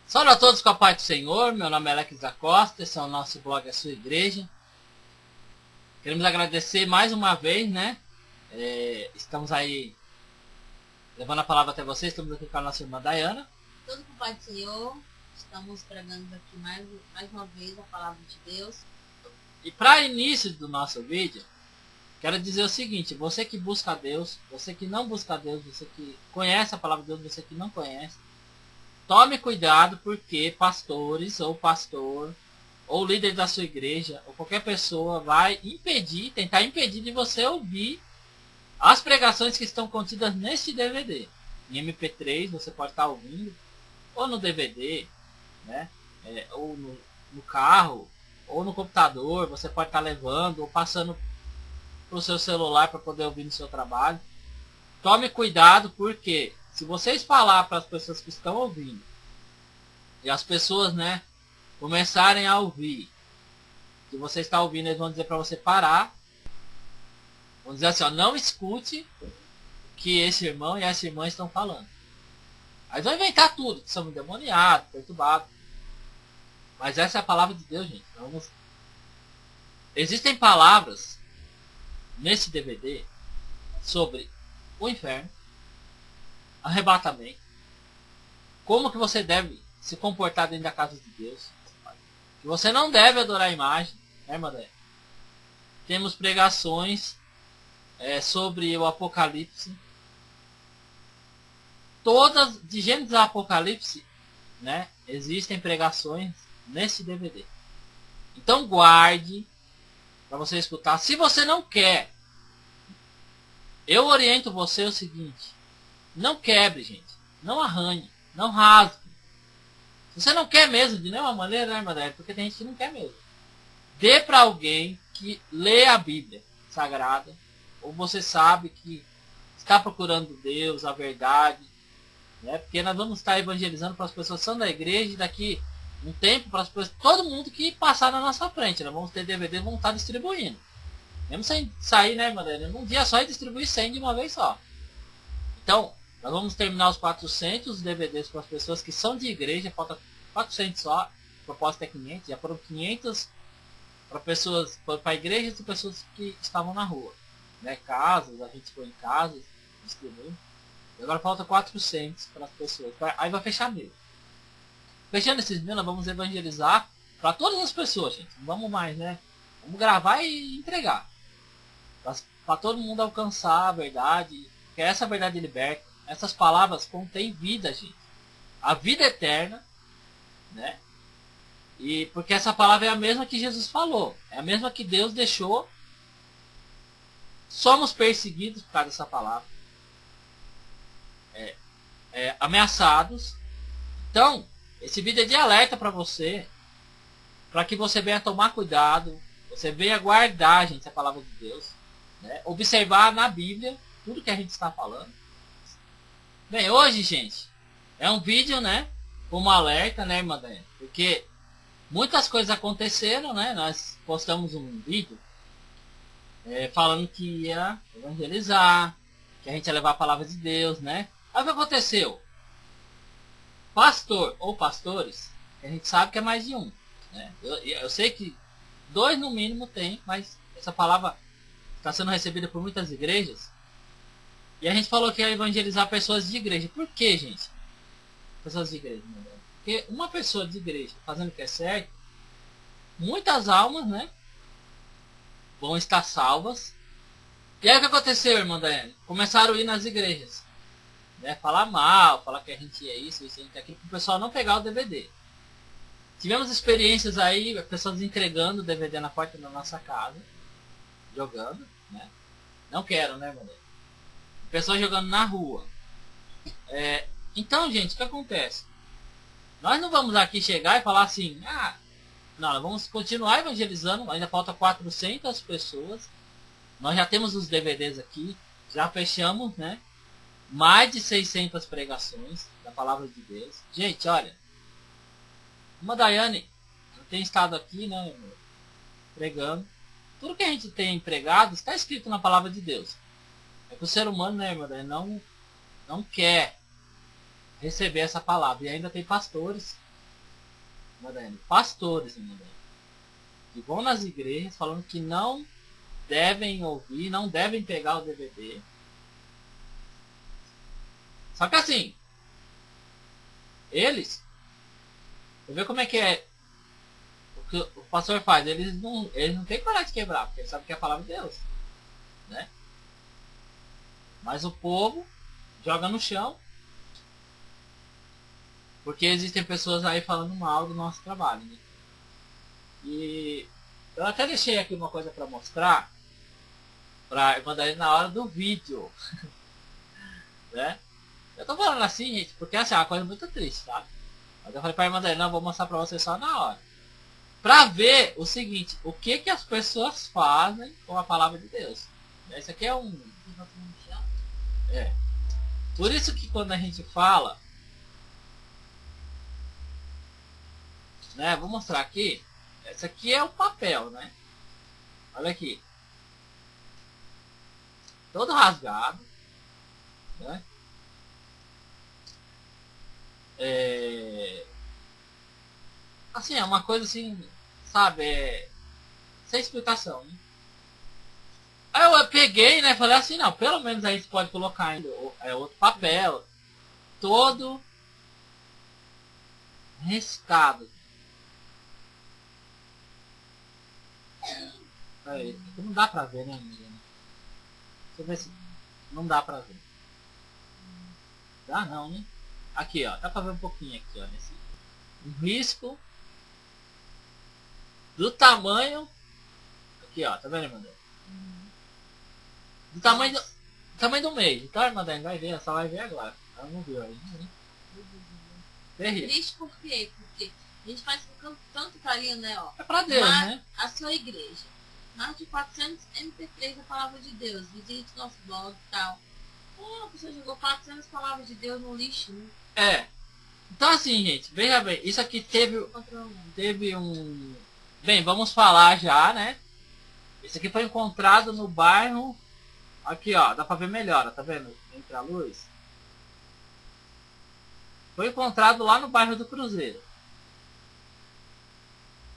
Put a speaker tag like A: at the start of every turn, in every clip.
A: Salve a todos com a paz do Senhor, meu nome é Alex da Costa, esse é o nosso blog A Sua Igreja. Queremos agradecer mais uma vez, né? Estamos aí levando a palavra até vocês, estamos aqui com a nossa irmã Dayana.
B: Tudo com o Pai do Senhor, estamos pregando aqui mais uma vez a palavra de Deus.
A: E para início do nosso vídeo, quero dizer o seguinte: você que busca a Deus, você que não busca a Deus, você que conhece a palavra de Deus, você que não conhece, tome cuidado, porque pastores ou pastor ou líder da sua igreja ou qualquer pessoa vai tentar impedir de você ouvir as pregações que estão contidas neste DVD. Em MP3 você pode estar ouvindo, ou no DVD, né? Ou no carro, ou no computador, você pode estar levando ou passando para o seu celular para poder ouvir no seu trabalho. Tome cuidado, porque se vocês falar para as pessoas que estão ouvindo e as pessoas, né, começarem a ouvir que você está ouvindo, eles vão dizer para você parar. Vão dizer assim, ó, não escute o que esse irmão e essa irmã estão falando. Aí vão inventar tudo, que são endemoniados, perturbados. Mas essa é a palavra de Deus, gente. Existem palavras nesse DVD sobre o inferno, arrebatamento, como que você deve se comportar dentro da casa de Deus, que você não deve adorar a imagem, né, irmã? Temos pregações sobre o Apocalipse, todas de Gênesis a Apocalipse, né? Existem pregações nesse DVD. Então guarde para você escutar. Se você não quer, eu oriento você o seguinte: não quebre, gente, não arranhe, não rasgue. Se você não quer mesmo, de nenhuma maneira, né, irmã? Porque tem gente que não quer mesmo. Dê para alguém que lê a Bíblia Sagrada, ou você sabe que está procurando Deus, a verdade, né? Porque nós vamos estar evangelizando para as pessoas que são da igreja, e daqui um tempo para as pessoas, todo mundo que passar na nossa frente. Nós vamos ter DVD, vamos estar distribuindo. Mesmo sem sair, né, irmã? Num dia só e distribuir 100 de uma vez só. Então, nós vamos terminar os 400 DVDs para as pessoas que são de igreja, falta 400 só, a proposta é 500, já foram 500 para pessoas, para igrejas e pessoas que estavam na rua, né? Casas, a gente foi em casas, distribuindo. E agora falta 400 para as pessoas. Aí vai fechar 1000. Fechando esses 1000, nós vamos evangelizar para todas as pessoas, gente. Não vamos mais, né? Vamos gravar e entregar. Para todo mundo alcançar a verdade. Porque essa verdade liberta. Essas palavras contêm vida, gente. A vida eterna, né? E porque essa palavra é a mesma que Jesus falou. É a mesma que Deus deixou. Somos perseguidos por causa dessa palavra. Ameaçados. Então, esse vídeo é de alerta para você. Para que você venha tomar cuidado. Você venha guardar, gente, a palavra de Deus. Né? Observar na Bíblia tudo que a gente está falando. Bem, hoje, gente, é um vídeo, né? Como alerta, né, irmã Daniela? Porque muitas coisas aconteceram, né? Nós postamos um vídeo falando que ia evangelizar, que a gente ia levar a palavra de Deus, né? Aí o que aconteceu? Pastor ou pastores, a gente sabe que é mais de um, né? Eu sei que 2 no mínimo tem, mas essa palavra está sendo recebida por muitas igrejas. E a gente falou que ia evangelizar pessoas de igreja. Por que, gente? Pessoas de igreja, né? Porque uma pessoa de igreja fazendo o que é certo, muitas almas, né, vão estar salvas. E aí o que aconteceu, irmã Daiane? Começaram a ir nas igrejas, né, falar mal, falar que a gente é isso, isso, aquilo, para o pessoal não pegar o DVD. Tivemos experiências aí, pessoas entregando o DVD na porta da nossa casa, jogando, né? Não quero, né, irmã Daiane? Pessoas jogando na rua. Então, gente, o que acontece? Nós não vamos aqui chegar e falar assim, não, nós vamos continuar evangelizando, ainda falta 400 pessoas. Nós já temos os DVDs aqui, já fechamos, né? Mais de 600 pregações da palavra de Deus. Gente, olha, uma Daiane tem estado aqui, né, pregando. Tudo que a gente tem pregado está escrito na palavra de Deus. É que o ser humano, né, irmã Daiane, não quer receber essa palavra. E ainda tem pastores Madalena, pastores, Madalena, que vão nas igrejas falando que não devem ouvir, não devem pegar o DVD. Só que assim, eles, você vê como é que é o que o pastor faz, eles não têm coragem de quebrar, porque eles sabem que é a palavra de Deus, né? Mas o povo joga no chão, porque existem pessoas aí falando mal do nosso trabalho, né? E eu até deixei aqui uma coisa para mostrar, para mandar ele na hora do vídeo, né? Eu tô falando assim, gente, porque assim, é uma coisa muito triste, sabe? Mas eu falei pra irmã dele, não, vou mostrar pra você só na hora. Pra ver o seguinte, o que que as pessoas fazem com a palavra de Deus. Isso aqui é um... É. Por isso que quando a gente fala, né, vou mostrar aqui, esse aqui é o papel, né? Olha aqui. Todo rasgado, né? Assim, é uma coisa assim, sabe, sem explicação, né? Aí eu peguei, né, falei assim, não, pelo menos a gente pode colocar ainda outro papel, todo riscado. Aí, não dá pra ver, né, amiga? Deixa eu ver se não dá pra ver. Dá não, né? Aqui, ó, dá pra ver um pouquinho aqui, ó, nesse um risco do tamanho. Aqui, ó, tá vendo, irmã? Do tamanho do mês. Então a irmã vai ver, só vai ver agora. Ela não viu aí, né? Terrível.
B: Triste por quê? Porque a gente faz com tanto carinho, né? Ó.
A: É pra Deus, né?
B: A sua igreja. Mais de 400 MP3 da palavra de Deus. Visite nosso blog e tal. A pessoa jogou 400 palavras de Deus no lixo, né?
A: É. Então assim, gente, veja bem, isso aqui teve um... Bem, vamos falar já, né? Esse aqui foi encontrado no bairro... Aqui, ó, dá pra ver melhor, ó, tá vendo? Entre a luz. Foi encontrado lá no bairro do Cruzeiro.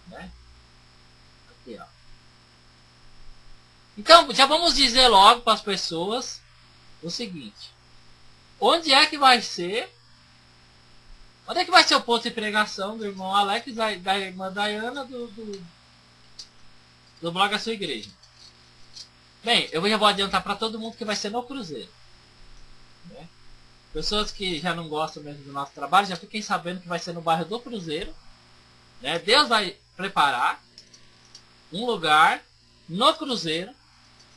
A: Né? Aqui, ó. Então, já vamos dizer logo para as pessoas o seguinte. Onde é que vai ser... Onde é que vai ser o ponto de pregação do irmão Alex, da irmã Dayana, do blog A Sua Igreja? Bem, eu já vou adiantar para todo mundo que vai ser no Cruzeiro. Né? Pessoas que já não gostam mesmo do nosso trabalho, já fiquem sabendo que vai ser no bairro do Cruzeiro. Né? Deus vai preparar um lugar no Cruzeiro,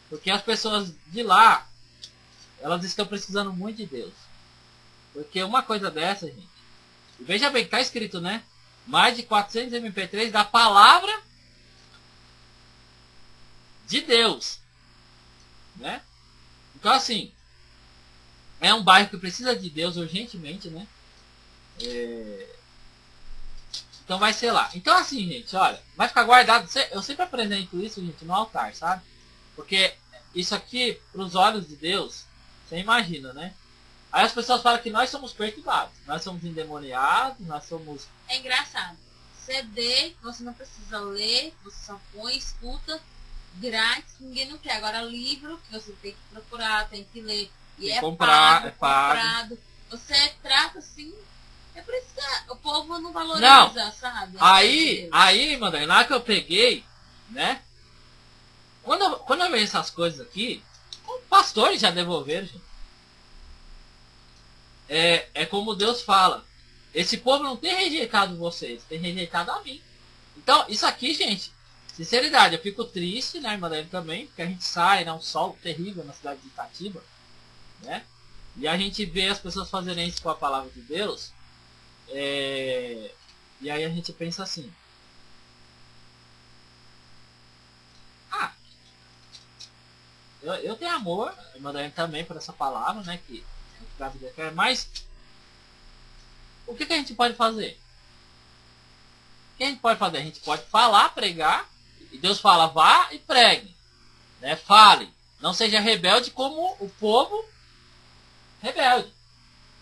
A: porque as pessoas de lá, elas estão precisando muito de Deus. Porque uma coisa dessa, gente, veja bem que está escrito, né? Mais de 400 MP3 da palavra de Deus. Né? Então assim, é um bairro que precisa de Deus urgentemente, né? Então vai ser lá. Então assim, gente, olha, vai ficar guardado. Eu sempre apresento isso, gente, no altar, sabe? Porque isso aqui, para os olhos de Deus, você imagina, né? Aí as pessoas falam que nós somos perturbados, nós somos endemoniados, nós somos...
B: É engraçado. CD, você não precisa ler, você só põe, escuta, grátis, ninguém não quer. Agora livro, que você tem que procurar, tem que ler. E
A: tem
B: é
A: comprar,
B: pago,
A: é pago.
B: comprado. Você trata assim... É por isso que o povo não valoriza,
A: não.
B: sabe?
A: Aí, mano, lá que eu peguei, né? Quando eu vejo essas coisas aqui, os pastores já devolveram, gente. É como Deus fala. Esse povo não tem rejeitado vocês, tem rejeitado a mim. Então, isso aqui, gente, sinceridade, eu fico triste, né, irmã dele também, porque a gente sai, né, um sol terrível na cidade de Itatiba, né? E a gente vê as pessoas fazerem isso com a palavra de Deus. E aí a gente pensa assim. Eu tenho amor, a irmã dele também, por essa palavra, né, que mas o que a gente pode fazer? O que a gente pode fazer? A gente pode falar, pregar, e Deus fala, vá e pregue, né? Fale, não seja rebelde como o povo rebelde.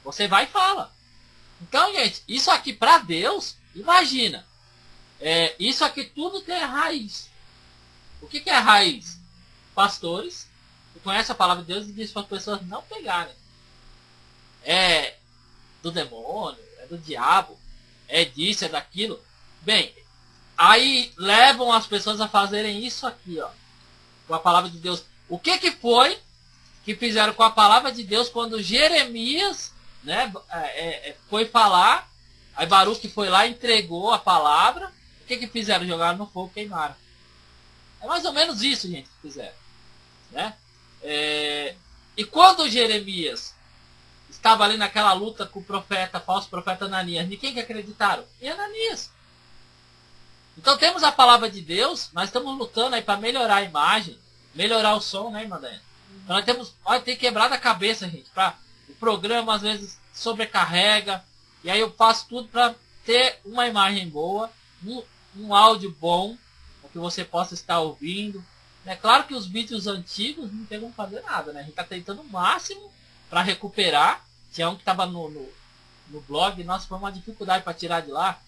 A: Você vai e fala. Então, gente, isso aqui para Deus, imagina, Isso aqui tudo tem raiz. O que é raiz? Pastores que conhecem a palavra de Deus e dizem para as pessoas não pegarem. É do demônio, é do diabo, é disso, é daquilo. Bem, aí levam as pessoas a fazerem isso aqui, ó, com a palavra de Deus. O que foi que fizeram com a palavra de Deus quando Jeremias, né, foi falar, aí Baruque foi lá e entregou a palavra? O que fizeram? Jogaram no fogo, queimaram. É mais ou menos isso, gente, que fizeram, né? E quando Jeremias estava ali naquela luta com o profeta, falso profeta Ananias, de quem que acreditaram? Em Ananias. Então temos a palavra de Deus, nós estamos lutando aí para melhorar a imagem, melhorar o som, né, irmã Daniela? Então nós temos, ter quebrado a cabeça, gente, o programa às vezes sobrecarrega, e aí eu faço tudo para ter uma imagem boa, um áudio bom, para que você possa estar ouvindo. É claro que os vídeos antigos não tem como fazer nada, né? A gente está tentando o máximo para recuperar. Tinha um que estava no blog, nossa, foi uma dificuldade para tirar de lá.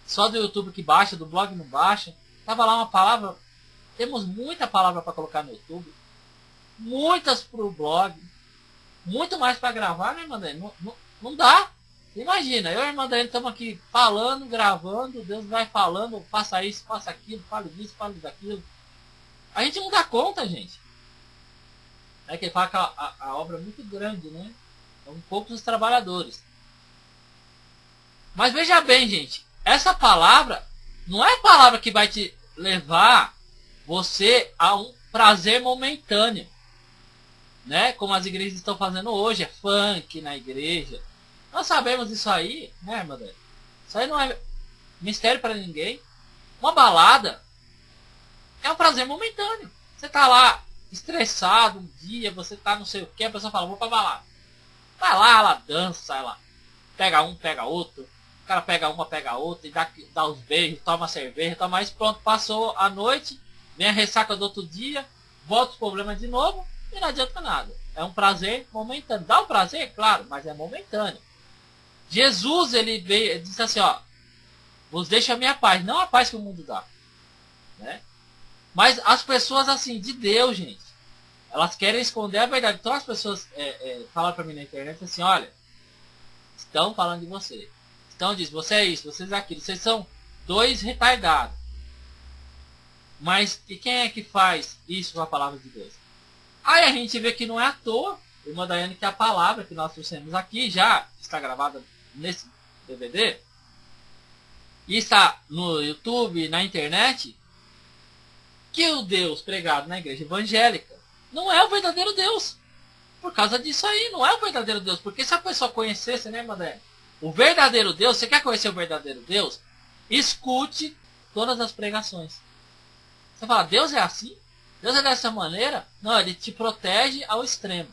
A: Só do YouTube que baixa, do blog não baixa. Tava lá uma palavra, temos muita palavra para colocar no YouTube, muitas para o blog, muito mais para gravar, né, irmã Dani? Não dá. Imagina, eu e a irmã Dani estamos aqui falando, gravando, Deus vai falando, faça isso, faça aquilo, fale disso, fale daquilo. A gente não dá conta, gente. É que ele fala que a obra é muito grande, né? São poucos os trabalhadores. Mas veja bem, gente. Essa palavra não é a palavra que vai te levar você a um prazer momentâneo, né? Como as igrejas estão fazendo hoje. É funk na igreja. Nós sabemos isso aí, né, irmã? Isso aí não é mistério para ninguém. Uma balada é um prazer momentâneo. Você tá lá estressado um dia, você tá não sei o que, a pessoa fala, vou pra balada. Vai lá, ela dança, ela pega um, pega outro, o cara pega uma, pega outra, e dá os beijos, toma cerveja, toma isso, pronto, passou a noite, vem a ressaca do outro dia, volta os problemas de novo, e não adianta nada. É um prazer momentâneo. Dá um prazer, claro, mas é momentâneo. Jesus, ele veio, ele disse assim, ó, vos deixo a minha paz, não a paz que o mundo dá, né? Mas as pessoas, assim, de Deus, gente, elas querem esconder a verdade. Então as pessoas falam pra mim na internet assim, olha, estão falando de você. Estão dizendo, você é isso, vocês é aquilo. Vocês são dois retardados. Mas e quem é que faz isso com a palavra de Deus? Aí a gente vê que não é à toa, irmã Daiane, que a palavra que nós trouxemos aqui já está gravada nesse DVD. E está no YouTube, na internet. Que o Deus pregado na igreja evangélica não é o verdadeiro Deus. Por causa disso aí, não é o verdadeiro Deus. Porque se a pessoa conhecesse, né, Madé? O verdadeiro Deus, você quer conhecer o verdadeiro Deus? Escute todas as pregações. Você fala, Deus é assim? Deus é dessa maneira? Não, ele te protege ao extremo.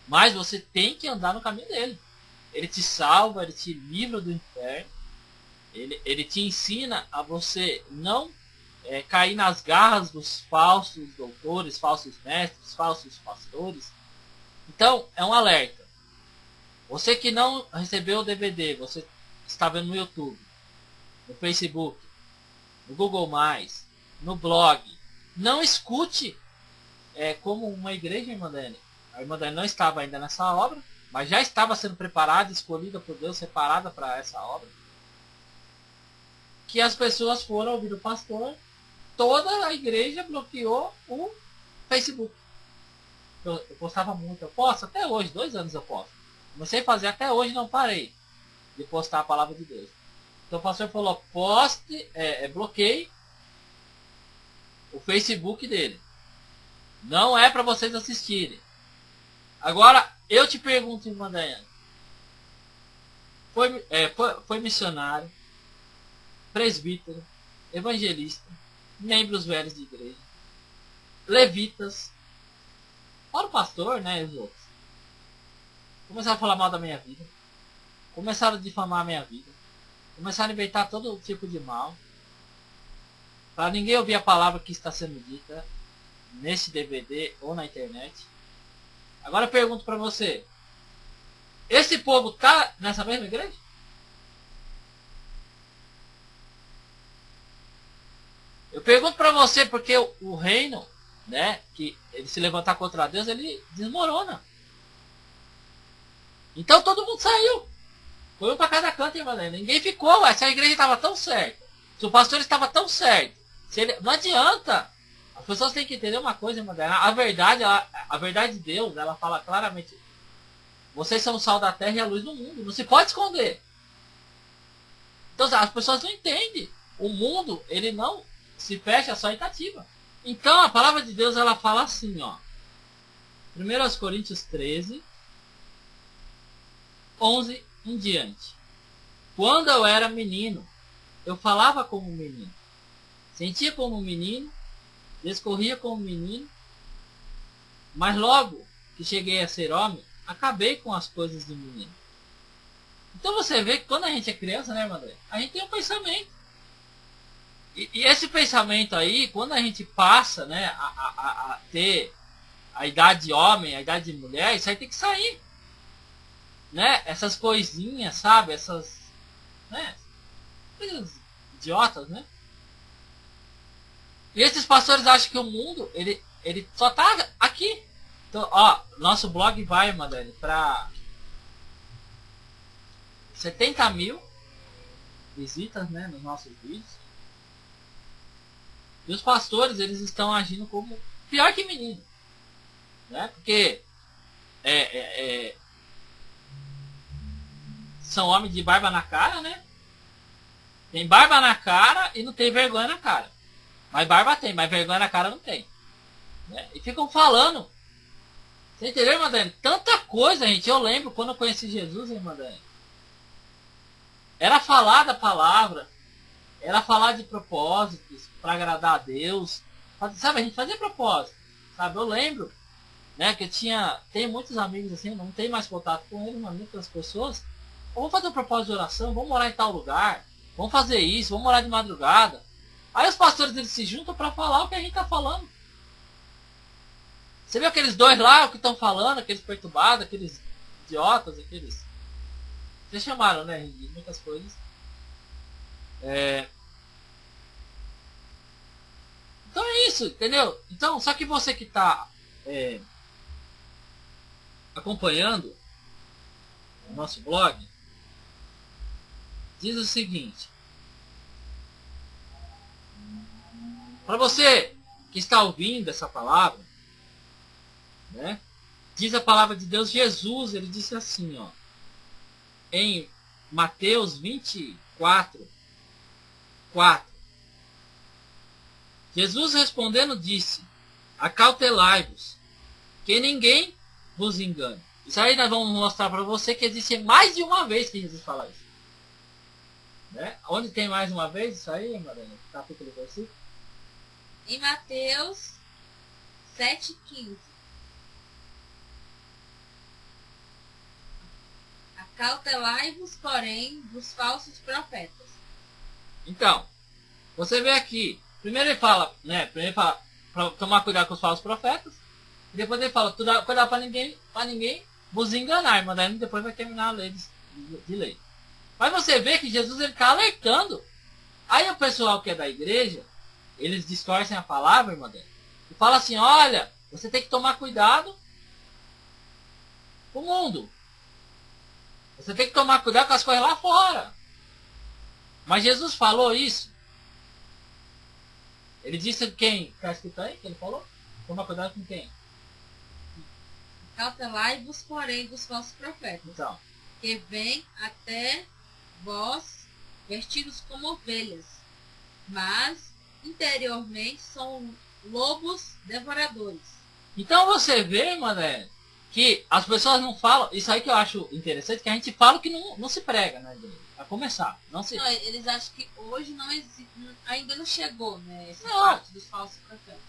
A: Mas você tem que andar no caminho dele. Ele te salva, ele te livra do inferno. Ele te ensina a você não cair nas garras dos falsos doutores, falsos mestres, falsos pastores. Então, é um alerta. Você que não recebeu o DVD, você está vendo no YouTube, no Facebook, no Google+, no blog, não escute como uma igreja, irmã Dani. A irmã Dani não estava ainda nessa obra, mas já estava sendo preparada, escolhida por Deus, separada para essa obra. Que as pessoas foram ouvir o pastor, toda a igreja bloqueou o Facebook. Eu postava muito, eu posto até hoje, 2 anos eu posto. Comecei a fazer até hoje, não parei de postar a palavra de Deus. Então o pastor falou, poste, bloqueie o Facebook dele. Não é para vocês assistirem. Agora, eu te pergunto, irmã Daiane. Foi missionário, presbítero, evangelista, membros velhos de igreja, levitas, fora o pastor, né, e os outros. Começaram a falar mal da minha vida. Começaram a difamar a minha vida. Começaram a inventar todo tipo de mal. Para ninguém ouvir a palavra que está sendo dita nesse DVD ou na internet. Agora eu pergunto para você. Esse povo tá nessa mesma igreja? Eu pergunto para você porque o reino, né, que ele se levantar contra Deus, ele desmorona. Então todo mundo saiu. Foi um para cada canto, irmã. Ninguém ficou. Se a igreja estava tão certa, se o pastor estava tão certo, não adianta. As pessoas têm que entender uma coisa, irmã. A verdade de Deus, ela fala claramente: vocês são o sal da terra e a luz do mundo. Não se pode esconder. Então as pessoas não entendem. O mundo, ele não se fecha só em Itatiba. Então a palavra de Deus, ela fala assim, ó. 1 Coríntios 13, 11 em diante. Quando eu era menino, eu falava como um menino, sentia como um menino, discorria como um menino, mas logo que cheguei a ser homem, acabei com as coisas do menino. Então você vê que quando a gente é criança, né, André? A gente tem um pensamento. E esse pensamento aí, quando a gente passa, né, a ter a idade de homem, a idade de mulher, isso aí tem que sair. Né? Essas coisinhas, sabe? Essas, né? Coisas idiotas, né? E esses pastores acham que o mundo, ele só tá aqui. Então, ó, nosso blog vai, Madeleine, para 70 mil visitas, né, nos nossos vídeos. E os pastores, eles estão agindo como pior que menino, né? Porque são homens de barba na cara, né? Tem barba na cara e não tem vergonha na cara. Mas barba tem, mas vergonha na cara não tem, né? E ficam falando. Você entendeu, irmã Dani? Tanta coisa, gente. Eu lembro quando eu conheci Jesus, irmã Dani. Era falar da palavra. Era falar de propósitos para agradar a Deus. Sabe, a gente fazia propósito. Sabe, eu lembro, né, que tenho muitos amigos assim, não tenho mais contato com eles, mas muitas pessoas. Vamos fazer um propósito de oração, vamos morar em tal lugar, vamos fazer isso, vamos morar de madrugada. Aí os pastores, eles se juntam para falar o que a gente está falando. Você viu aqueles dois lá, o que estão falando, aqueles perturbados, aqueles idiotas, aqueles... Vocês chamaram, né, de muitas coisas. Então é isso, entendeu? Então, só que você que está acompanhando o nosso blog, diz o seguinte: para você que está ouvindo essa palavra, né, diz a palavra de Deus, Jesus, ele disse assim, ó, em Mateus 24, 4. Jesus respondendo disse: acautelai-vos, que ninguém vos engane. Isso aí nós vamos mostrar para você que existe mais de uma vez que Jesus fala isso. Né? Onde tem mais uma vez isso aí, Mariana? Capítulo e versículo?
B: Em Mateus 7,15. Acautelai-vos, porém, dos falsos profetas.
A: Então, você vê aqui. Primeiro ele fala, né? Primeiro ele fala para tomar cuidado com os falsos profetas. E depois ele fala, cuidado para ninguém vos enganar. Mas daí depois vai terminar a lei de lei. Mas você vê que Jesus está alertando. Aí o pessoal que é da igreja, eles distorcem a palavra, irmã dele, e fala assim, olha, você tem que tomar cuidado com o mundo. Você tem que tomar cuidado com as coisas lá fora. Mas Jesus falou isso. Ele disse quem? Está escrito aí que ele falou? Tomar cuidado com quem?
B: Cautelai-vos, porém, dos falsos profetas.
A: Então.
B: Que vêm até vós vestidos como ovelhas, mas interiormente são lobos devoradores.
A: Então você vê, mané, que as pessoas não falam. Isso aí que eu acho interessante, que a gente fala que não se prega, né? A começar. Não,
B: eles acham que hoje não existe, ainda não chegou, né? Essa
A: não.
B: Parte dos falsos profetas.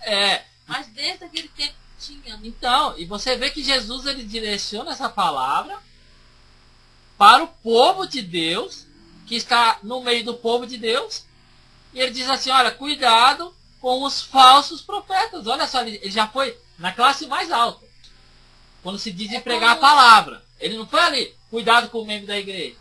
B: Mas desde aquele tempo tinha.
A: Então, e você vê que Jesus, ele direciona essa palavra para o povo de Deus, que está no meio do povo de Deus, e ele diz assim, olha, cuidado com os falsos profetas. Olha só, ele já foi na classe mais alta, quando se diz de pregar a palavra. Ele não foi ali, cuidado com o membro da igreja,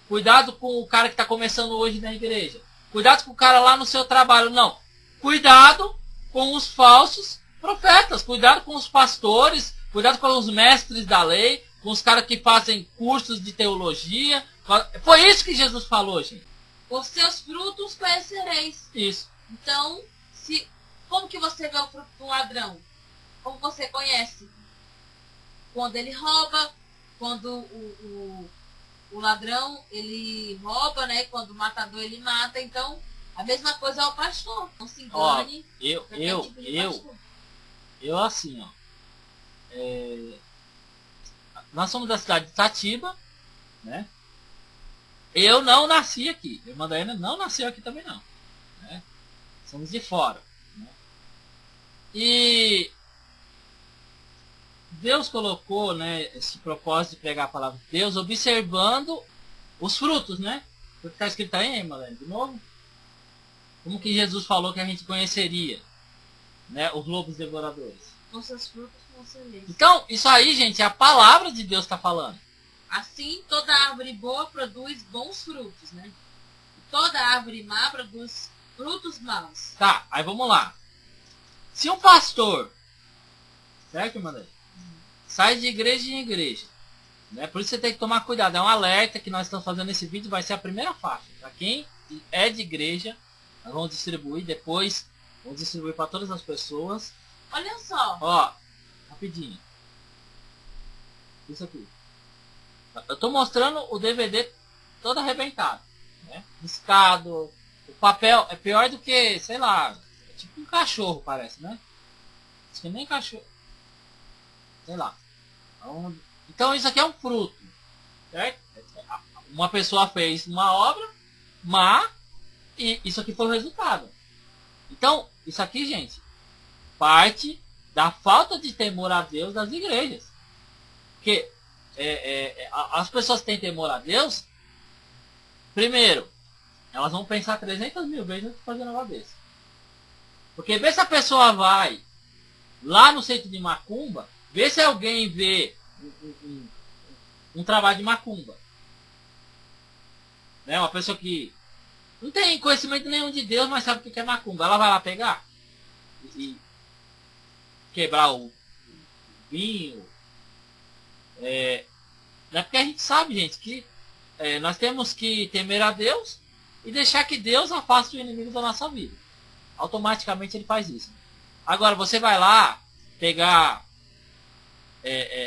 A: cuidado com o cara que está começando hoje na igreja, cuidado com o cara lá no seu trabalho, não. cuidado com os falsos profetas, cuidado com os pastores, cuidado com os mestres da lei, com os caras que fazem cursos de teologia. Foi isso que Jesus falou, gente.
B: Por seus frutos conhecereis.
A: Isso.
B: Então, como que você vê o fruto de um ladrão? Como você conhece? Quando ele rouba, quando o ladrão ele rouba, né? Quando o matador ele mata. Então, a mesma coisa é o pastor. Não se engane.
A: Eu assim, ó. Nós somos da cidade de Itatiba, né? Eu não nasci aqui. A irmã Daiana não nasceu aqui também não. Né? Somos de fora. Né? E Deus colocou, né, esse propósito de pregar a palavra de Deus observando os frutos, né? O que está escrito aí, irmã Daiana, de novo? Como que Jesus falou que a gente conheceria, né, os lobos devoradores?
B: Com seus frutos conhecereis.
A: Então, isso aí, gente, é a palavra de Deus está falando.
B: Assim, toda árvore boa produz bons frutos, né? Toda árvore má produz frutos maus.
A: Tá, aí vamos lá. Se um pastor, certo, irmã? Sai de igreja em igreja, né? Por isso você tem que tomar cuidado. É um alerta que nós estamos fazendo esse vídeo, vai ser a primeira faixa. Para quem é de igreja, nós vamos distribuir depois, vamos distribuir para todas as pessoas.
B: Olha só.
A: Ó, rapidinho. Isso aqui. Eu tô mostrando o DVD todo arrebentado, né? Riscado. O papel é pior do que, sei lá, é tipo um cachorro, parece, né? Acho que nem cachorro. Sei lá. Então isso aqui é um fruto, certo? Uma pessoa fez uma obra má e isso aqui foi o resultado. Então, isso aqui, gente, parte da falta de temor a Deus das igrejas. Porque as pessoas que têm temor a Deus, primeiro, elas vão pensar 300 mil vezes antes de fazer uma desse. Porque vê se a pessoa vai lá no centro de macumba, vê se alguém vê um trabalho de macumba. Né? Uma pessoa que não tem conhecimento nenhum de Deus, mas sabe o que é macumba. Ela vai lá pegar e quebrar o vinho. É porque a gente sabe, gente, que nós temos que temer a Deus e deixar que Deus afaste o inimigo da nossa vida. Automaticamente ele faz isso. Agora, você vai lá pegar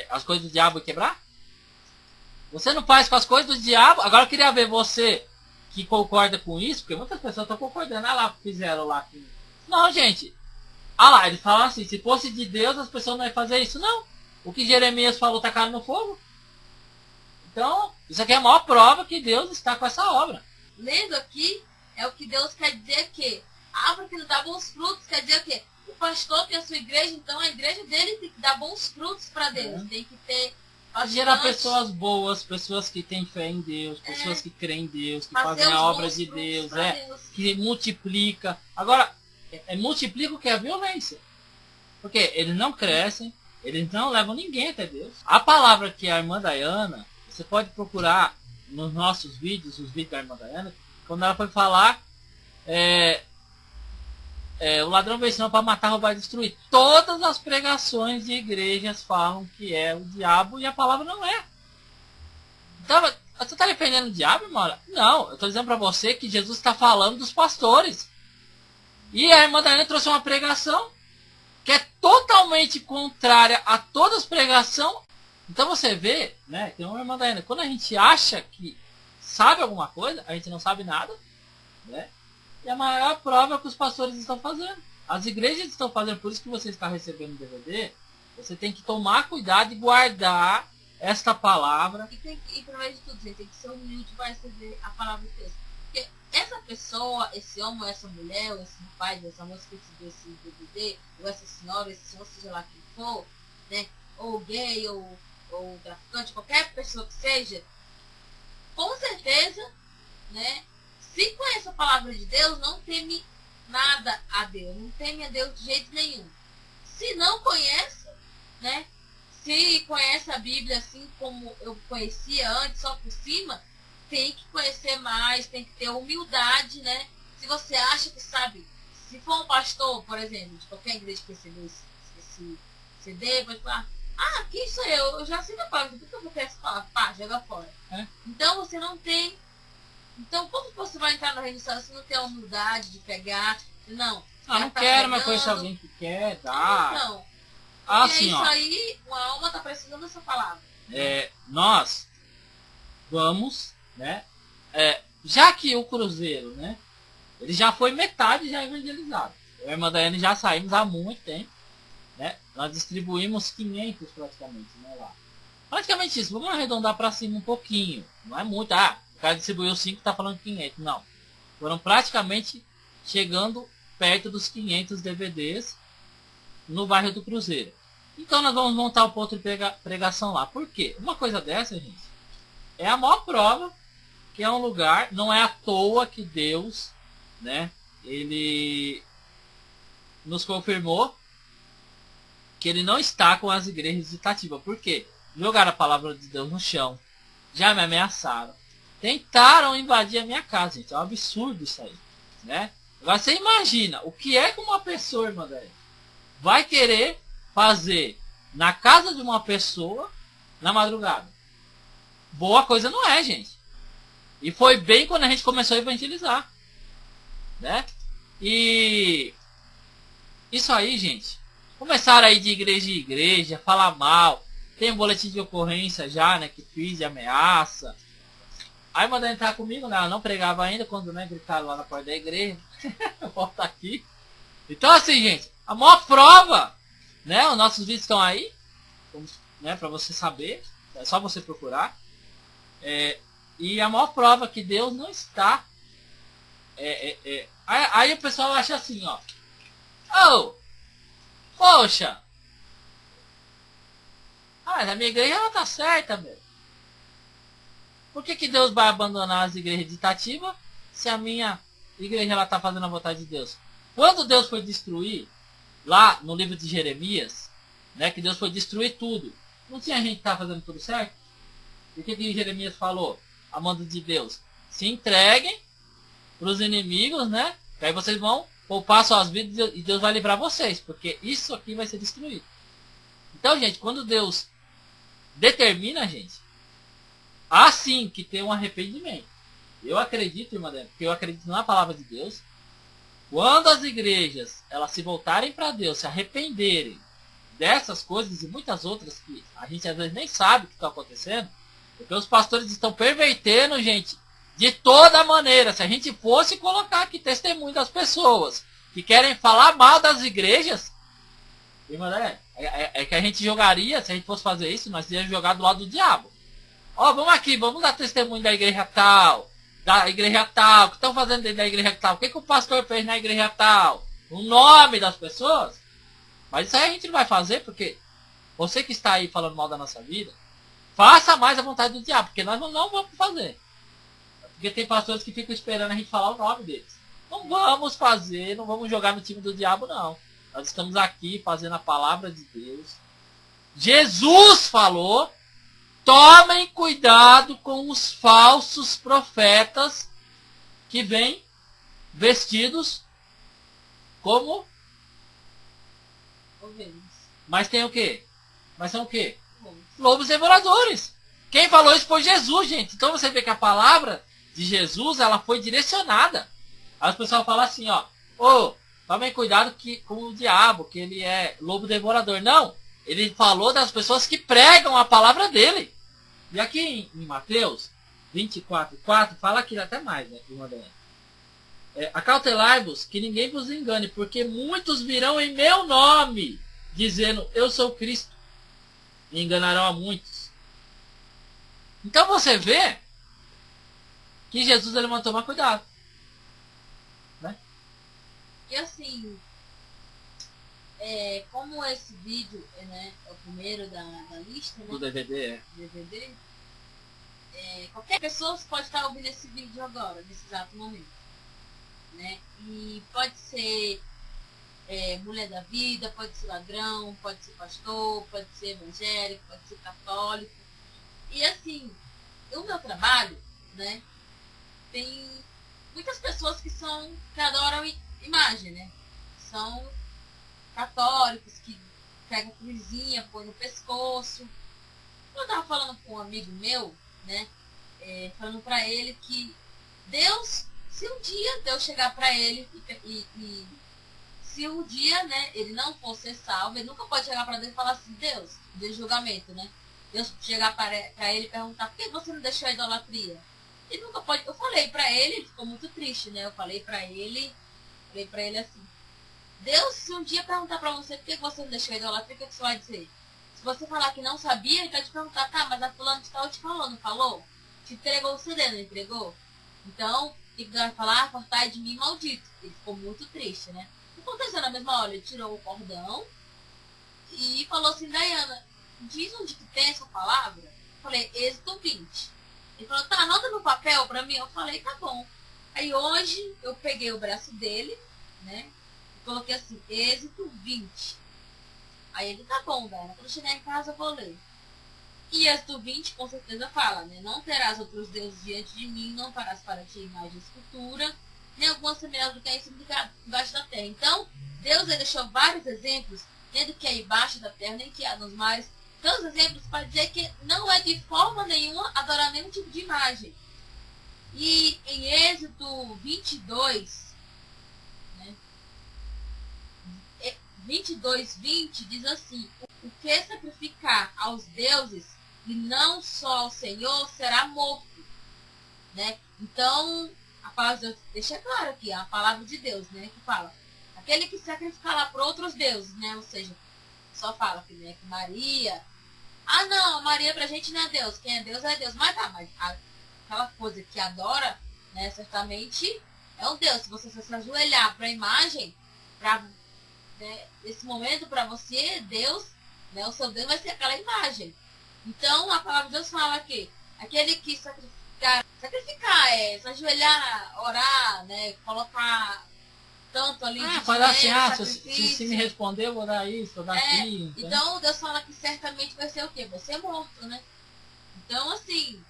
A: as coisas do diabo e quebrar? Você não faz com as coisas do diabo? Agora eu queria ver você que concorda com isso, porque muitas pessoas estão concordando. Olha lá, fizeram lá. Não, gente. Olha lá, eles falam assim, se fosse de Deus as pessoas não iam fazer isso. Não. O que Jeremias falou tacaram no fogo. Então, isso aqui é a maior prova que Deus está com essa obra.
B: Lendo aqui, é o que Deus quer dizer que a árvore que não dá bons frutos quer dizer o quê? O pastor tem a sua igreja, então a igreja dele tem que dar bons frutos para Deus. Tem que ter bastante...
A: Gerar pessoas boas, pessoas que têm fé em Deus, pessoas que creem em Deus, que fazem a obra de Deus, que multiplica. Agora, multiplica o que é a violência. Porque eles não crescem, eles não levam ninguém até Deus. A palavra que a irmã Daiana, você pode procurar nos nossos vídeos, os vídeos da irmã Daiana, quando ela foi falar, o ladrão veio senão para matar, roubar e destruir. Todas as pregações de igrejas falam que é o diabo e a palavra não é. Então, você está defendendo o diabo, irmã? Não, eu estou dizendo para você que Jesus está falando dos pastores. E a irmã Daiana trouxe uma pregação que é totalmente contrária a todas as pregações. Então você vê, né, tem uma irmã Daiana, quando a gente acha que sabe alguma coisa, a gente não sabe nada, né? E a maior prova é o que os pastores estão fazendo. As igrejas estão fazendo, por isso que você está recebendo o DVD, você tem que tomar cuidado e guardar esta palavra.
B: E por mais de tudo, você tem que ser humilde para receber a palavra de Deus. Porque essa pessoa, esse homem, essa mulher, ou esse rapaz, essa moça que recebeu esse DVD, ou essa senhora, esse senhor, seja lá quem for, né? Ou gay, ou traficante, qualquer pessoa que seja, com certeza, né? Se conhece a palavra de Deus, não teme nada a Deus, não teme a Deus de jeito nenhum. Se não conhece, né? Se conhece a Bíblia assim como eu conhecia antes, só por cima, tem que conhecer mais, tem que ter humildade, né? Se você acha que sabe Se for um pastor, por exemplo, de qualquer igreja que recebeu esse CD, vai falar, quem sou eu? Eu já sei a palavra, por que eu vou ter essa palavra? Pá, joga fora. Então você não tem. Então como você vai entrar no reino dos céus se não tem a humildade de pegar? Não.
A: Não quero, mas conheço alguém que quer, dá.
B: Então,
A: assim,
B: isso aí, uma alma tá precisando dessa palavra.
A: Nós vamos, né? Já que o Cruzeiro, né? Ele já foi metade já evangelizado. Eu e a irmã Daiane já saímos há muito tempo, né? Nós distribuímos 500 praticamente, né, lá. Praticamente isso. Vamos arredondar para cima um pouquinho. Não é muito. O cara distribuiu 5 tá falando 500. Não. Foram praticamente chegando perto dos 500 DVDs no bairro do Cruzeiro. Então nós vamos montar o ponto de pregação lá. Por quê? Uma coisa dessa, gente, é a maior prova que é um lugar, não é à toa que Deus, né, ele nos confirmou que ele não está com as igrejas de Itatiba. Por quê? Jogaram a palavra de Deus no chão, já me ameaçaram, tentaram invadir a minha casa, gente. É um absurdo isso aí, né? Agora você imagina o que é que uma pessoa, irmã Daiane, vai querer fazer na casa de uma pessoa na madrugada. Boa coisa não é, gente. E foi bem quando a gente começou a evangelizar, né? E isso aí, gente, começaram aí de igreja em igreja, falar mal. Tem um boletim de ocorrência já, né, que fiz de ameaça. Aí mandaram entrar comigo, né? Ela não pregava ainda quando, né, gritaram lá na porta da igreja. Volta aqui. Então assim, gente, a maior prova, né? Os nossos vídeos estão aí, né, para você saber. É só você procurar. E a maior prova que Deus não está. Aí o pessoal acha assim, ó. Poxa. Mas a minha igreja ela tá certa, meu. Por que Deus vai abandonar as igrejas de Itatiba se a minha igreja ela tá fazendo a vontade de Deus? Quando Deus foi destruir, lá no livro de Jeremias, né, que Deus foi destruir tudo, não tinha gente que tava fazendo tudo certo? E o que Jeremias falou? A mando de Deus. Se entreguem para os inimigos, né? Que aí vocês vão poupar suas vidas e Deus vai livrar vocês. Porque isso aqui vai ser destruído. Então, gente, quando Deus determina, gente, assim que tem um arrependimento. Eu acredito, irmã Débora, porque eu acredito na palavra de Deus. Quando as igrejas elas se voltarem para Deus, se arrependerem dessas coisas e muitas outras que a gente às vezes nem sabe o que está acontecendo, porque os pastores estão pervertendo, gente, de toda maneira. Se a gente fosse colocar aqui testemunho das pessoas que querem falar mal das igrejas, é que a gente jogaria, se a gente fosse fazer isso, nós íamos jogar do lado do diabo. Vamos aqui, vamos dar testemunho da igreja tal, que estão fazendo dentro da igreja tal, o que o pastor fez na igreja tal, o nome das pessoas. Mas isso aí a gente não vai fazer, porque você que está aí falando mal da nossa vida, faça mais a vontade do diabo, porque nós não vamos fazer. Porque tem pastores que ficam esperando a gente falar o nome deles. Não vamos fazer, não vamos jogar no time do diabo, não. Nós estamos aqui fazendo a palavra de Deus. Jesus falou, tomem cuidado com os falsos profetas que vêm vestidos como
B: ovelhas.
A: Mas tem o quê? Mas são o quê? Lobos devoradores. Quem falou isso foi Jesus, gente. Então você vê que a palavra de Jesus, ela foi direcionada. Aí os pessoal falam assim, ó. Tomem cuidado com o diabo, que ele é lobo devorador. Não. Ele falou das pessoas que pregam a palavra dele. E aqui em Mateus 24:4 fala aqui até mais, né? Acautelai-vos que ninguém vos engane, porque muitos virão em meu nome, dizendo, eu sou Cristo. E enganarão a muitos. Então você vê que Jesus ele mandou tomar cuidado. Né?
B: E assim, como esse vídeo né, é o primeiro da lista, né?
A: Do DVD,
B: qualquer pessoa pode estar ouvindo esse vídeo agora, nesse exato momento. Né? E pode ser mulher da vida, pode ser ladrão, pode ser pastor, pode ser evangélico, pode ser católico. E assim, o meu trabalho, né, tem muitas pessoas que adoram imagem, né? são católicos, que pega a cruzinha, põe no pescoço. Eu tava falando com um amigo meu, né, falando pra ele que Deus, se um dia Deus chegar pra ele e se um dia, né, ele não for ser salvo, ele nunca pode chegar pra Deus e falar assim, Deus, de julgamento, né? Deus chegar pra ele e perguntar, por que você não deixou a idolatria? Ele nunca pode. Eu falei pra ele, ele ficou muito triste, né? Eu falei pra ele assim, Deus, se um dia perguntar pra você por que você não deixou a idolatria, o que você vai dizer? Se você falar que não sabia, ele vai te perguntar, tá, mas a fulana de tal te falou, não falou? Te entregou o CD, não entregou? Então, o que vai falar? Cortai de mim, maldito. Ele ficou muito triste, né? Aconteceu na mesma hora, ele tirou o cordão e falou assim, Dayana, diz onde que tem essa palavra? Eu falei, Êxodo 20. Ele falou, tá, anota no papel pra mim. Eu falei, tá bom. Aí hoje eu peguei o braço dele, né? E coloquei assim, Êxodo 20. Aí ele, tá bom, Dayana, quando chegar em casa eu vou ler. E Êxodo 20 com certeza fala, né? Não terás outros deuses diante de mim, não farás para ti imagem de escultura, nem alguma semelhança do que é em cima do que é embaixo da terra. Então, Deus deixou vários exemplos, nem do que é embaixo da terra, nem que há nos mares. Todos os exemplos para dizer que não é de forma nenhuma adorar nenhum tipo de imagem. E em Êxodo 22, né, 22:20 diz assim, o que sacrificar aos deuses e não só ao Senhor será morto. Né? Então, a palavra de Deus deixa claro aqui, a palavra de Deus, né, que fala, aquele que sacrificar lá para outros deuses, né, ou seja, só fala que, né, que Maria, ah não, Maria pra gente não é Deus, quem é Deus, mas tá, mas aquela coisa que adora, né, certamente é um Deus. Se você se ajoelhar para a imagem, para, né, nesse momento para você, Deus, né, o seu Deus vai ser aquela imagem. Então, a palavra de Deus fala que aquele que sacrificar se ajoelhar, orar, né, colocar tanto ali de
A: fala assim,
B: sacrifício.
A: se me responder, eu vou dar isso, vou dar aquilo.
B: Então Deus fala que certamente vai ser o quê? Vai ser morto, né? Então, assim,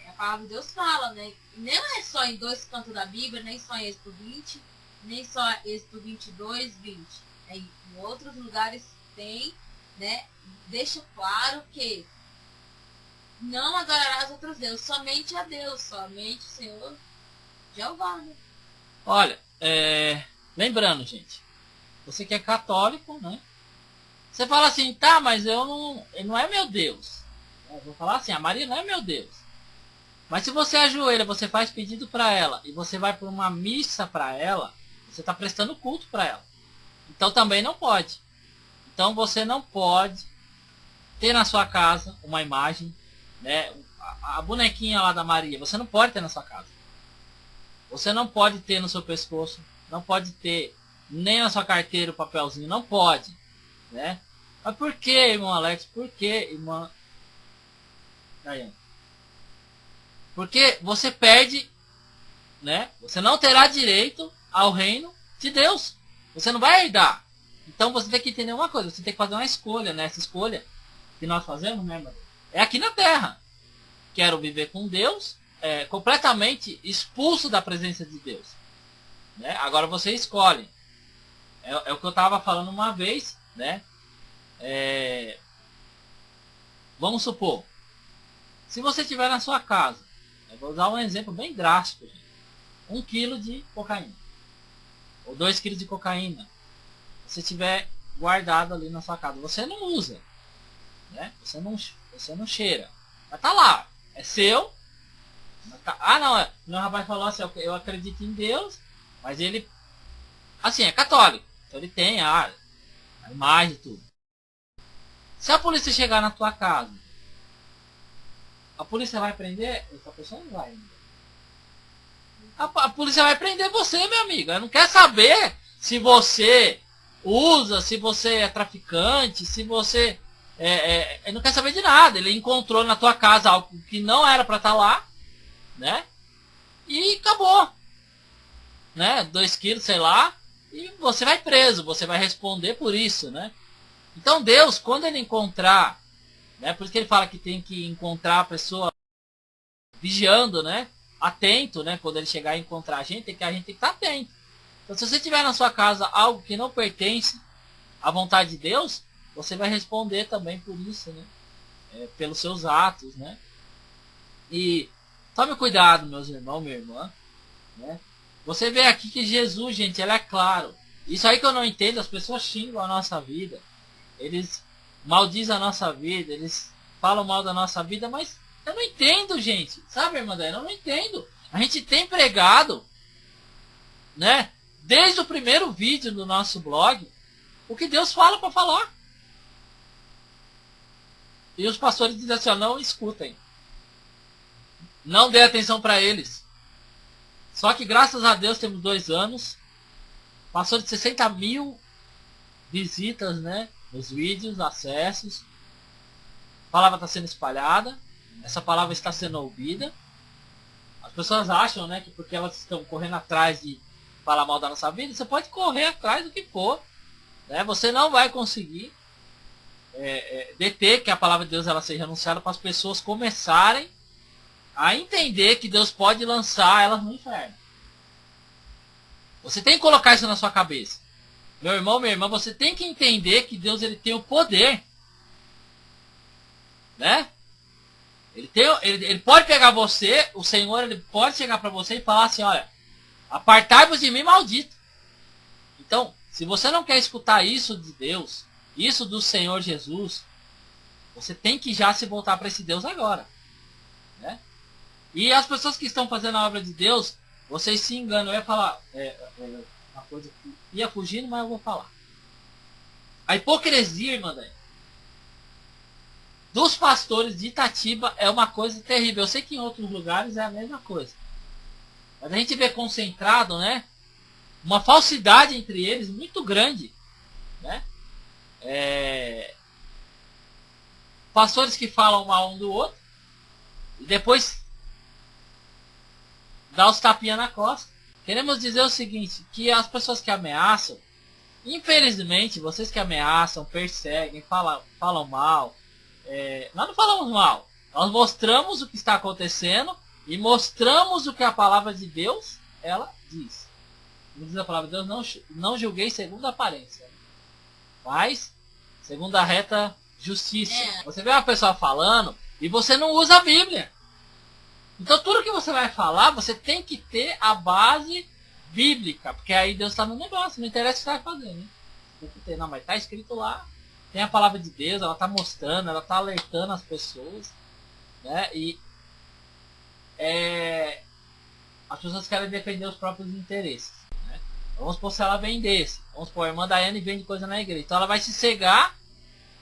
B: a palavra de Deus fala, né? Não é só em 2 cantos da Bíblia, nem só em Êxodo 20, nem só em Êxodo 22:20. Em outros lugares tem, né? Deixa claro que não adorarás outros deuses, somente a Deus, somente o Senhor Jeová, né?
A: Olha, lembrando, gente, você que é católico, né? Você fala assim, tá, mas ele não é meu Deus. Eu vou falar assim, a Maria não é meu Deus. Mas se você ajoelha, você faz pedido para ela e você vai para uma missa para ela, você está prestando culto para ela. Então também não pode. Então você não pode ter na sua casa uma imagem, né? A bonequinha lá da Maria, você não pode ter na sua casa. Você não pode ter no seu pescoço, não pode ter nem na sua carteira o papelzinho, não pode, né? Mas por que, irmão Alex? Por que, irmã Dayane? Porque você perde, né? Você não terá direito ao reino de Deus. Você não vai herdar. Então você tem que entender uma coisa, você tem que fazer uma escolha, né? Essa escolha que nós fazemos, né, mano? É aqui na terra. Quero viver com Deus, completamente expulso da presença de Deus. Né? Agora você escolhe. É o que eu estava falando uma vez, né? Vamos supor, se você estiver na sua casa, eu vou usar um exemplo bem drástico, gente. 1 quilo de cocaína, ou 2 quilos de cocaína, se tiver guardado ali na sua casa, você não usa, né? Você não cheira, mas tá lá, é seu. Não, o rapaz falou assim, eu acredito em Deus, mas ele, assim, é católico, então ele tem a imagem e tudo. Se a polícia chegar na tua casa, a polícia vai prender? Essa pessoa não vai. A polícia vai prender você, meu amigo. Ela não quer saber se você usa, se você é traficante, se você... ele não quer saber de nada. Ele encontrou na tua casa algo que não era para estar lá, né? E acabou. Né? 2 quilos, sei lá. E você vai preso. Você vai responder por isso, né? Então Deus, quando ele encontrar, né? Por isso que ele fala que tem que encontrar a pessoa vigiando, né? Atento, né? Quando ele chegar e encontrar a gente tem que estar atento. Então, se você tiver na sua casa algo que não pertence à vontade de Deus, você vai responder também por isso, né? Pelos seus atos, né? E tome cuidado, meus irmãos, minha irmã, né? Você vê aqui que Jesus, gente, ele é claro. Isso aí que eu não entendo, as pessoas xingam a nossa vida. Eles maldizem a nossa vida, eles falam mal da nossa vida, mas eu não entendo, gente. Sabe, irmã Dana? Eu não entendo. A gente tem pregado, né? Desde o primeiro vídeo do nosso blog, o que Deus fala para falar. E os pastores dizem assim, ó, não escutem. Não dê atenção para eles. Só que graças a Deus temos 2 anos. Passou de 60 mil visitas, né? Nos vídeos, acessos. A palavra está sendo espalhada. Essa palavra está sendo ouvida. As pessoas acham, né, que porque elas estão correndo atrás de falar mal da nossa vida, você pode correr atrás do que for, né? Você não vai conseguir deter que a palavra de Deus ela seja anunciada para as pessoas começarem a entender que Deus pode lançar elas no inferno. Você tem que colocar isso na sua cabeça. Meu irmão, minha irmã, você tem que entender que Deus ele tem o poder, né? Ele pode pegar você, o Senhor ele pode chegar para você e falar assim, olha, apartai-vos de mim, maldito. Então, se você não quer escutar isso de Deus, isso do Senhor Jesus, você tem que já se voltar para esse Deus agora, né? E as pessoas que estão fazendo a obra de Deus, vocês se enganam. Eu ia falar uma coisa que ia fugindo, mas eu vou falar. A hipocrisia, irmã Dani, dos pastores de Itatiba é uma coisa terrível. Eu sei que em outros lugares é a mesma coisa. Mas a gente vê concentrado, né? Uma falsidade entre eles muito grande, né? Pastores que falam mal um do outro e depois dá os tapinhas na costa. Queremos dizer o seguinte, que as pessoas que ameaçam, infelizmente, vocês que ameaçam, perseguem, falam mal, nós não falamos mal. Nós mostramos o que está acontecendo e mostramos o que a palavra de Deus ela diz. Como diz a palavra de Deus, não julguei segundo a aparência, mas segundo a reta justiça. Você vê uma pessoa falando e você não usa a Bíblia. Então tudo que você vai falar, você tem que ter a base bíblica, porque aí Deus está no negócio, não interessa o que você vai fazer, né? Tem que ter, não, mas está escrito lá, tem a palavra de Deus, ela está mostrando, ela está alertando as pessoas, né? E as pessoas querem defender os próprios interesses, né? Vamos supor se ela vendesse, vamos supor, a irmã Daiane vende coisa na igreja, então ela vai se cegar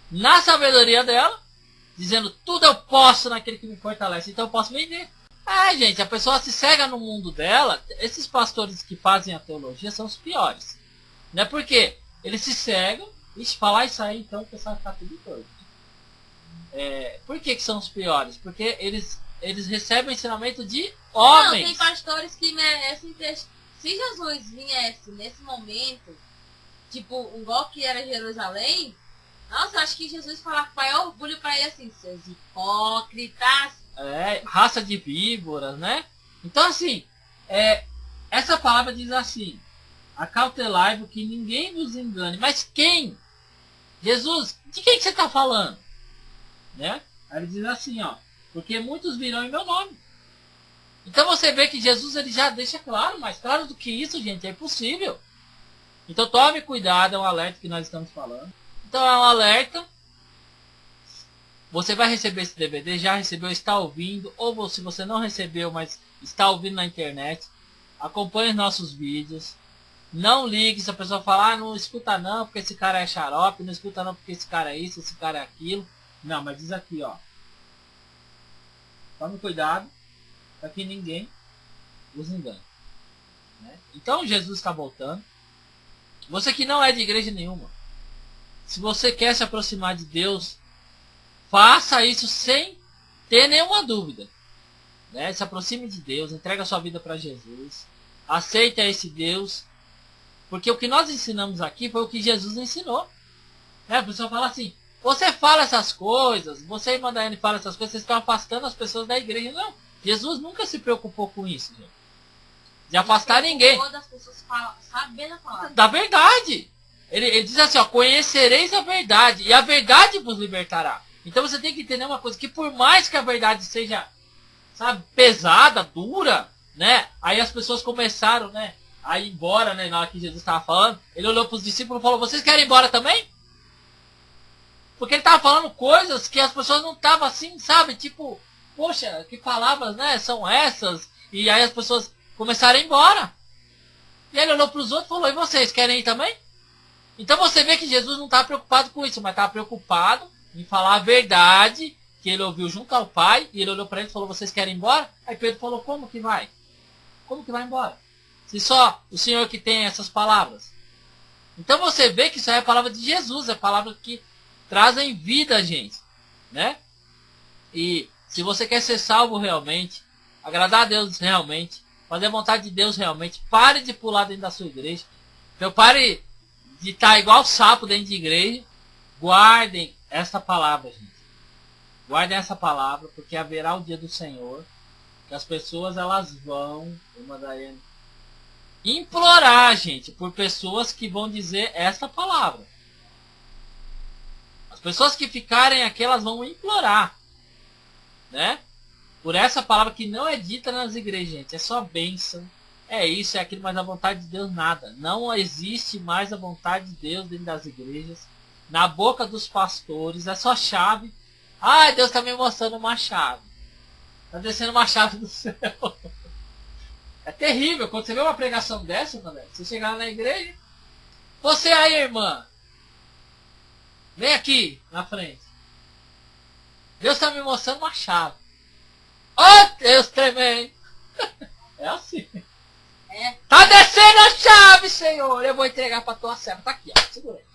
A: na sabedoria dela, dizendo tudo eu posso naquele que me fortalece, então eu posso vender. Gente, a pessoa se cega no mundo dela. Esses pastores que fazem a teologia são os piores, né? Porque eles se cegam e falar isso aí, então o pessoal fica tudo doido. Por que são os piores? Porque eles recebem ensinamento de homens.
B: Não, tem pastores que merecem ter. Se Jesus viesse nesse momento, tipo, igual que era Jerusalém, nossa, eu acho que Jesus falava com maior orgulho para ele assim, seus hipócritas.
A: Raça de víboras, né? Então assim, essa palavra diz assim, acautelai-vos que ninguém vos engane. Mas quem? Jesus, de quem que você está falando? Né? Aí ele diz assim, ó, porque muitos virão em meu nome. Então você vê que Jesus ele já deixa claro, mais claro do que isso, gente, é impossível. Então tome cuidado, é um alerta que nós estamos falando. Então é um alerta. Você vai receber esse DVD, já recebeu, está ouvindo, ou se você não recebeu, mas está ouvindo na internet, acompanhe os nossos vídeos. Não ligue se a pessoa falar, não escuta não, porque esse cara é xarope, não escuta não, porque esse cara é isso, esse cara é aquilo. Não, mas diz aqui, ó. Tome cuidado, para que ninguém os engane, né? Então Jesus está voltando. Você que não é de igreja nenhuma, se você quer se aproximar de Deus, faça isso sem ter nenhuma dúvida, né? Se aproxime de Deus, entrega a sua vida para Jesus, aceite esse Deus, porque o que nós ensinamos aqui foi o que Jesus ensinou, né? A pessoa fala assim, você fala essas coisas, você e Madaiane fala essas coisas, vocês estão afastando as pessoas da igreja. Não, Jesus nunca se preocupou com isso, gente. de afastar ninguém.
B: Das pessoas saber da palavra.
A: Da verdade. Ele diz assim, ó, conhecereis a verdade, e a verdade vos libertará. Então você tem que entender uma coisa, que por mais que a verdade seja, sabe, pesada, dura, né? Aí as pessoas começaram, né, a ir embora, né, na hora que Jesus estava falando. Ele olhou para os discípulos e falou, vocês querem ir embora também? Porque ele estava falando coisas que as pessoas não estavam assim, sabe, tipo, poxa, que palavras, né, são essas? E aí as pessoas começaram a ir embora. E ele olhou para os outros e falou, e vocês querem ir também? Então você vê que Jesus não está preocupado com isso, mas está preocupado em falar a verdade que ele ouviu junto ao Pai, e ele olhou para ele e falou, vocês querem ir embora? Aí Pedro falou, como que vai? Como que vai embora? Se só o Senhor que tem essas palavras. Então você vê que isso é a palavra de Jesus, é a palavra que trazem vida a gente, né? E se você quer ser salvo realmente, agradar a Deus realmente, fazer a vontade de Deus realmente, pare de pular dentro da sua igreja. Então pare de estar igual sapo dentro de igreja. Guardem essa palavra, gente. Guardem essa palavra, porque haverá o dia do Senhor, que as pessoas elas vão, implorar, gente, por pessoas que vão dizer essa palavra. As pessoas que ficarem aqui, elas vão implorar, né? Por essa palavra que não é dita nas igrejas, gente. É só bênção. É isso, é aquilo, mas a vontade de Deus nada. Não existe mais a vontade de Deus dentro das igrejas. Na boca dos pastores, é só chave. Ai, Deus está me mostrando uma chave. Está descendo uma chave do céu. É terrível. Quando você vê uma pregação dessa, você chegar lá na igreja. Você aí, irmã. Vem aqui, na frente. Deus está me mostrando uma chave. Oh, Deus tremendo. É assim. Tá descendo a chave, Senhor. Eu vou entregar pra tua serva. Tá aqui, ó. Segura aí.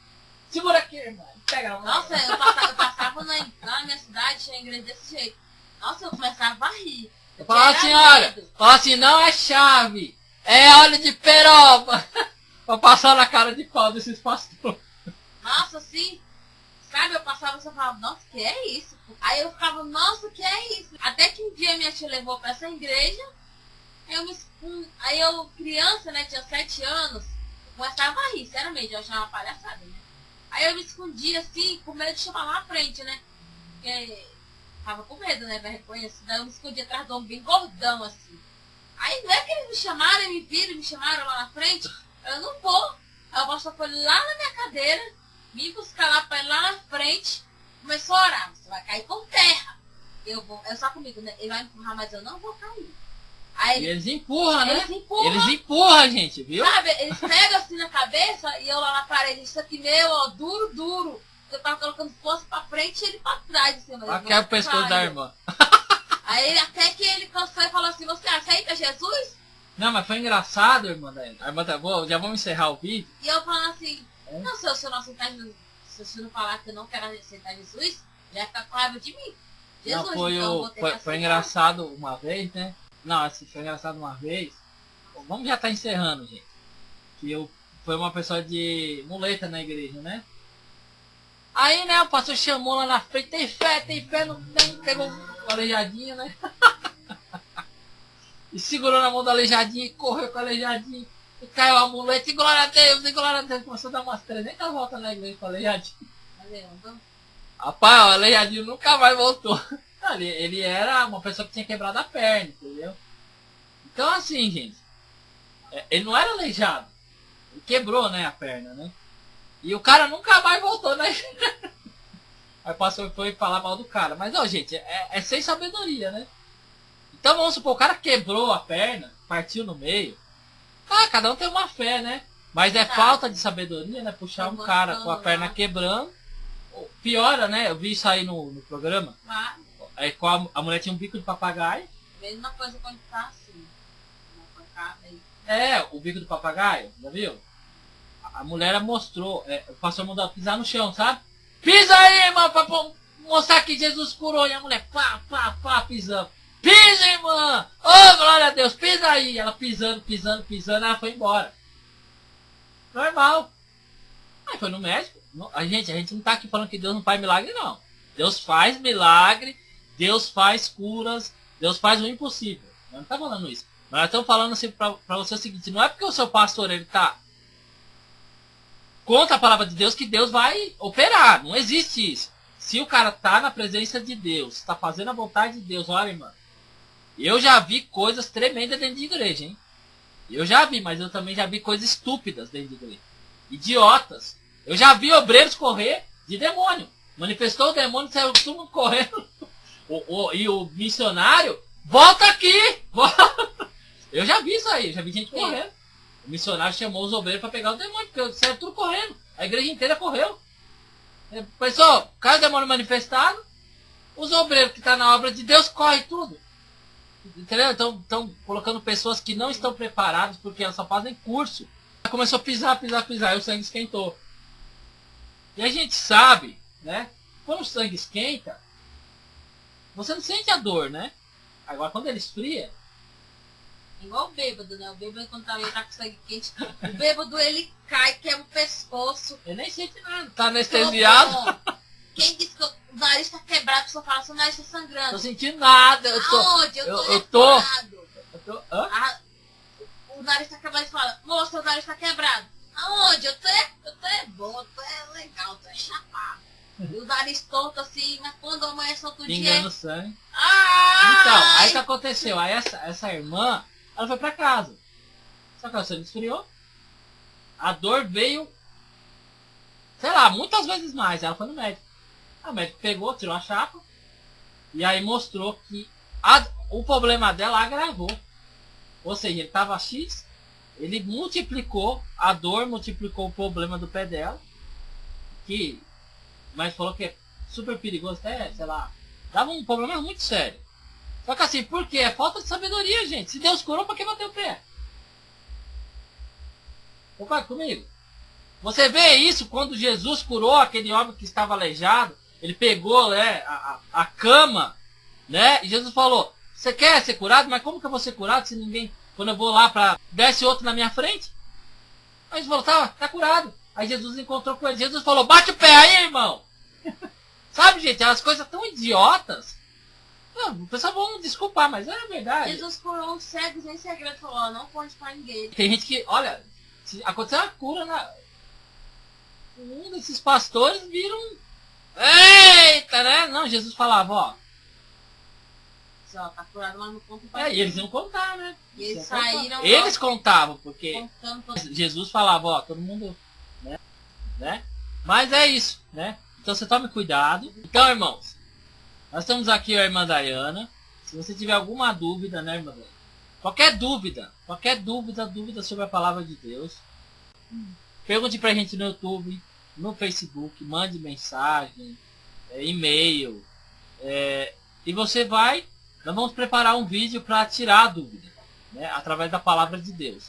A: Segura aqui, irmã. Pega a mão.
B: Nossa, eu passava na minha cidade, tinha igreja desse jeito. Nossa, eu começava a rir.
A: Eu falava assim, olha. Falava assim, não é chave. É óleo de peroba. Pra passar na cara de pau desses pastores.
B: Nossa, assim. Sabe, eu passava e falava, nossa, que é isso? Aí eu ficava, nossa, que é isso? Até que um dia minha tia levou pra essa igreja. Aí eu, criança, né, tinha 7 anos, começava a rir, sinceramente, eu achava uma palhaçada, né? Aí eu me escondia assim, com medo de chamar lá na frente, né? Porque tava com medo, né, vergonha, assim, daí eu me escondia atrás de um bem gordão, assim. Aí não é que eles me chamaram, me viram, me chamaram lá na frente, eu não vou. Aí o pastor foi lá na minha cadeira, me buscar lá pra ir lá na frente, começou a orar, você vai cair por terra. Eu só comigo, né? Ele vai empurrar, mas eu não vou cair. Aí,
A: e eles empurram, né?
B: Eles empurram.
A: Eles empurram, gente, viu?
B: Sabe, eles pegam assim na cabeça e eu lá na parede, isso aqui meu, ó, duro. Eu tava colocando força pra frente e ele pra trás, assim, mas
A: aqui é o pescoço da irmã.
B: Aí até que ele cansou e falou assim, você aceita Jesus?
A: Não, mas foi engraçado, irmã da irmã tá boa, já vamos encerrar o vídeo.
B: E eu falando assim, não, se eu não aceitar Jesus, se você não falar que eu não quero aceitar Jesus, já fica com raiva de mim. Jesus,
A: não, foi,
B: então
A: foi engraçado uma vez, né? Não, assim, foi engraçado uma vez. Vamos já estar encerrando, gente. Que foi uma pessoa de muleta na igreja, né? Aí, né, o pastor chamou lá na frente, tem fé, não tem, pegou o aleijadinho, né? E segurou na mão do aleijadinho, e correu com o aleijadinho, e caiu a muleta, e glória a Deus, começou a dar umas 300 voltas na igreja com o aleijadinho. Rapaz, o aleijadinho nunca mais voltou. Ele era uma pessoa que tinha quebrado a perna, entendeu? Então assim, gente, ele não era aleijado. Ele quebrou, né, a perna, né? E o cara nunca mais voltou, né? Aí o pastor foi falar mal do cara. Mas, ó, gente, é sem sabedoria, né? Então, vamos supor, o cara quebrou a perna, partiu no meio. Ah, cada um tem uma fé, né? Mas é falta de sabedoria, né? Puxar um cara com a perna quebrando. Piora, né? Eu vi isso aí no programa. Aí a mulher tinha um bico de papagaio.
B: Mesma coisa quando tá assim.
A: O bico do papagaio, já viu? A mulher mostrou, o pastor mandou pisar no chão, sabe? Pisa aí, irmã, pra mostrar que Jesus curou. E a mulher, pá, pisando. Pisa, irmã! Oh, glória a Deus, pisa aí. Ela pisando, ela foi embora. Normal. Aí foi no médico. A gente não tá aqui falando que Deus não faz milagre, não. Deus faz milagre, Deus faz curas, Deus faz o impossível. Eu não tá falando isso. Mas nós estamos falando assim pra você o seguinte, não é porque o seu pastor ele tá contra a palavra de Deus que Deus vai operar. Não existe isso. Se o cara tá na presença de Deus, tá fazendo a vontade de Deus, olha, mano. Eu já vi coisas tremendas dentro de igreja, hein? Eu já vi, mas eu também já vi coisas estúpidas dentro de igreja. Idiotas. Eu já vi obreiros correr de demônio. Manifestou o demônio, saiu todo mundo correndo. E o missionário, volta aqui! Volta. Eu já vi isso aí, já vi gente correndo. O missionário chamou os obreiros para pegar o demônio, porque saiu tudo correndo. A igreja inteira correu. Pessoal, cai o demônio manifestado, os obreiros que estão na obra de Deus correm tudo. Entendeu? Então estão colocando pessoas que não estão preparadas porque elas só fazem curso. Começou a pisar, e o sangue esquentou. E a gente sabe, né? Quando o sangue esquenta, você não sente a dor, né? Agora quando ele esfria...
B: Igual o bêbado, né? O bêbado quando ele tá com sangue quente, o bêbado ele cai, quebra o pescoço.
A: Ele nem sente nada, tá anestesiado.
B: Quem disse que o nariz tá quebrado, só fala assim, o nariz tá sangrando.
A: Tô sentindo nada.
B: Aonde?
A: Eu tô. Hã?
B: O nariz tá quebrado e fala, moça, o nariz tá quebrado. Aonde? Eu tô é bom, eu tô é legal, eu tô é chapado. E o nariz torto assim, mas quando amanhece outro dia...
A: Pingando sangue.
B: Ah!
A: Então, aí o que aconteceu? Aí essa irmã, ela foi pra casa. Só que ela se esfriou. A dor veio, sei lá, muitas vezes mais. Ela foi no médico. O médico pegou, tirou a chapa. E aí mostrou que o problema dela agravou. Ou seja, ele tava X, ele multiplicou a dor, multiplicou o problema do pé dela. Mas falou que é super perigoso, até, sei lá, dava um problema muito sério. Só que assim, por quê? É falta de sabedoria, gente. Se Deus curou, pra que bater o pé? Concorda comigo? Você vê isso quando Jesus curou aquele homem que estava aleijado. Ele pegou, né, a cama, né? E Jesus falou, você quer ser curado? Mas como que eu vou ser curado se ninguém... Quando eu vou lá pra... Desce outro na minha frente? Aí ele falou, tá curado. Aí Jesus encontrou com ele. Jesus falou, bate o pé aí, irmão. Sabe, gente, as coisas tão idiotas. Não, o pessoal vão desculpar, mas é verdade.
B: Jesus curou os cegos em segredo, falou, não pode pra ninguém.
A: Tem gente que, olha, se acontecer uma cura um desses pastores viram... Eita, né? Não, Jesus falava, ó.
B: Ó, tá curado, mas não conta pra
A: E eles iam contar, né?
B: E eles saíram...
A: Eles contavam, porque
B: contando.
A: Jesus falava, ó, todo mundo... Né? Mas é isso, né? Então você tome cuidado. Então, irmãos, nós estamos aqui, a irmã Dayana. Se você tiver alguma dúvida, né, irmã Dayana? Qualquer dúvida sobre a palavra de Deus, pergunte pra gente no YouTube, no Facebook, mande mensagem, e-mail. E você nós vamos preparar um vídeo para tirar a dúvida, né, através da palavra de Deus.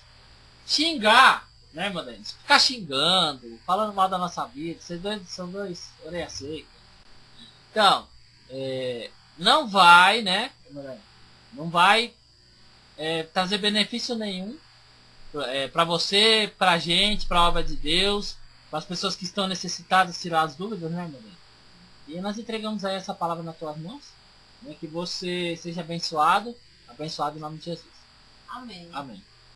A: Xingar, né, irmã Dayana? Ficar xingando, falando mal da nossa vida, vocês são dois orelha seca. Então, não vai, né, não vai trazer benefício nenhum para você, para a gente, para a obra de Deus, para as pessoas que estão necessitadas de tirar as dúvidas, né, irmã? E nós entregamos aí essa palavra nas tuas mãos, né, que você seja abençoado em nome de Jesus.
B: Amém.
A: Amém.